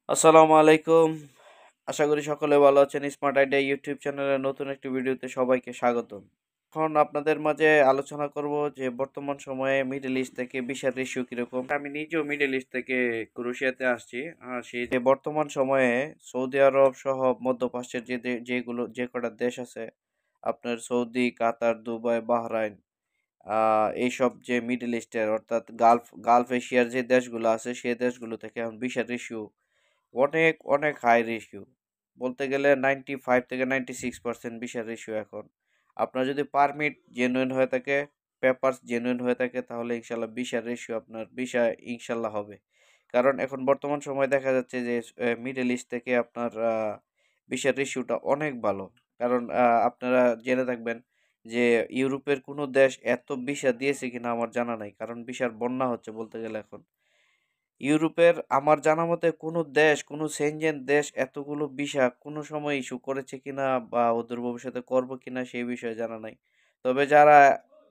আসসালামু আলাইকুম। আশা করি সকলে ভালো আছেন। স্মার্ট আইডিয়া ইউটিউব চ্যানেলের নতুন একটি ভিডিওতে সবাইকে স্বাগতম। এখন আপনাদের মাঝে আলোচনা করব যে বর্তমান সময়ে মিডল ইস্ট থেকে ভিসার রেশিও কিরকম। আমি নিজেও মিডল ইস্ট থেকে ক্রোয়েশিয়াতে আসছি। সেই যে বর্তমান সময়ে সৌদি আরব সহ মধ্যপ্রাচ্যের যেগুলো যে কটা দেশ আছে, আপনার সৌদি, কাতার, দুবাই, বাহরাইন, এইসব যে মিডল ইস্টের অর্থাৎ গালফ এশিয়ার যে দেশগুলো আছে সেই দেশগুলো থেকে এখন ভিসার রেশিও অনেক, অনেক হাই রেশিও। বলতে গেলে 95 থেকে 96% ভিসার রেশিও এখন। আপনার যদি পারমিট জেনুইন হয়ে থাকে, পেপারস জেনুইন হয়ে থাকে তাহলে ইনশাআল্লাহ ভিসার রেশিও আপনার ভিসা ইনশাআল্লাহ হবে। কারণ এখন বর্তমান সময়ে দেখা যাচ্ছে যে মিডল ইস্ট থেকে আপনার ভিসার রেশিওটা অনেক ভালো। কারণ আপনারা জেনে থাকবেন যে ইউরোপের কোনো দেশ এত ভিসা দিয়েছে কিনা আমার জানা নাই। কারণ ভিসার বন্যা হচ্ছে বলতে গেলে এখন। ইউরোপের আমার জানা মতে কোনো দেশ, কোনো সেনজেন দেশ এতগুলো ভিসা কোনো সময় ইস্যু করেছে কিনা বা অদূর ভবিষ্যতে করবে কিনা সেই বিষয়ে জানা নাই। তবে যারা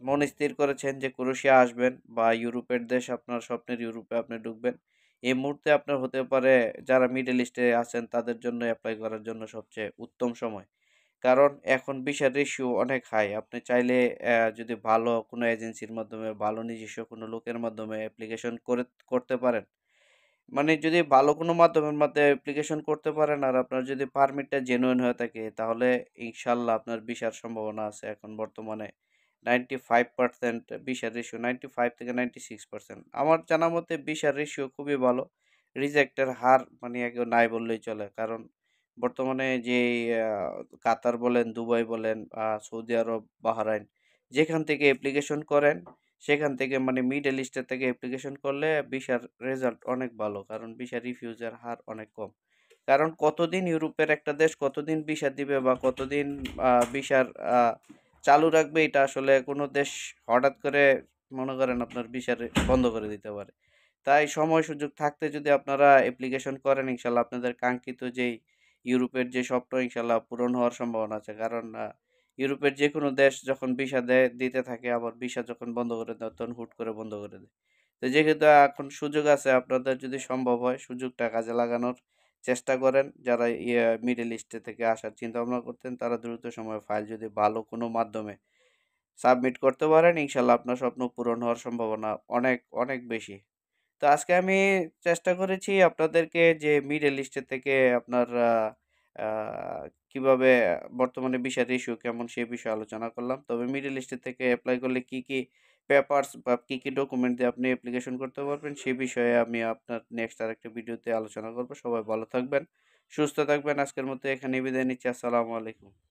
মন স্থির করেছেন যে ক্রোয়েশিয়া আসবেন বা ইউরোপের দেশ আপনার স্বপ্নের ইউরোপে আপনি ঢুকবেন, এই মুহূর্তে আপনার হতে পারে যারা মিডল ইস্টে আছেন তাদের জন্য এপ্লাই করার জন্য সবচেয়ে উত্তম সময়। কারণ এখন ভিসার রেশিও অনেক হাই। আপনি চাইলে যদি ভালো কোনো এজেন্সির মাধ্যমে, ভালো নিজস্ব কোনো লোকের মাধ্যমে অ্যাপ্লিকেশন করতে পারেন। মানে যদি ভালো কোনো মাধ্যমের মধ্যে অ্যাপ্লিকেশন করতে পারেন আর আপনার যদি পারমিটটা জেনুইন হয়ে থাকে তাহলে ইনশাআল্লাহ আপনার ভিসার সম্ভাবনা আছে এখন বর্তমানে 95% ভিসার রেশিও 95 থেকে 96%। আমার জানা মতে ভিসার রেশিও খুবই ভালো। রিজেক্টের হার মানে একেবারে নাই বললেই চলে। কারণ বর্তমানে যে আ কাতার বলেন, দুবাই বলেন, সৌদি আরব, বাহরাইন যেখান থেকে অ্যাপ্লিকেশন করেন সেখান থেকে মানে মিডল ইস্টের থেকে অ্যাপ্লিকেশন করলে ভিসার রেজাল্ট অনেক ভালো। কারণ ভিসা রিফিউজের হার অনেক কম। কারণ কতদিন ইউরোপের একটা দেশ কতদিন ভিসা দিবে বা কতদিন ভিসার আ চালু রাখবে এটা আসলে কোনো দেশ হঠাৎ করে মনে করেন আপনার ভিসা বন্ধ করে দিতে পারে। তাই সময় সুযোগ থাকতে যদি আপনারা অ্যাপ্লিকেশন করেন ইনশাআল্লাহ আপনাদের কাঙ্ক্ষিত যেই ইউরোপের যে স্বপ্ন ইনশাআল্লাহ পূরণ হওয়ার সম্ভাবনা আছে। কারণ ইউরোপের যেকোনো দেশ যখন ভিসা দিতে থাকে আবার ভিসা যখন বন্ধ করে দেয় তখন হুট করে বন্ধ করে দেয়। তো যেহেতু এখন সুযোগ আছে আপনাদের যদি সম্ভব হয় সুযোগটা কাজে লাগানোর চেষ্টা করেন। যারা মিডল ইস্ট থেকে আসার চিন্তাভাবনা করতেন তারা দ্রুত সময়ে ফাইল যদি ভালো কোনো মাধ্যমে সাবমিট করতে পারেন ইনশাআল্লাহ আপনার স্বপ্ন পূরণ হওয়ার সম্ভাবনা অনেক, অনেক বেশি। তো আজকে আমি চেষ্টা করেছি আপনাদেরকে যে মিডল ইস্টের থেকে আপনার আ কিভাবে বর্তমানে ভিসার ইস্যু কেমন সে বিষয়ে আলোচনা করলাম। তবে মিডল ইস্টের থেকে এপ্লাই করলে কি পেপারস বা কি ডকুমেন্ট দিয়ে আপনি অ্যাপ্লিকেশন করতে পারবেন সে বিষয়ে আমি আপনার নেক্সট আরেকটা ভিডিওতে আলোচনা করব। সবাই ভালো থাকবেন, সুস্থ থাকবেন। আজকের মতো এখানেই বিদায় নিচ্ছি। আসসালামু আলাইকুম।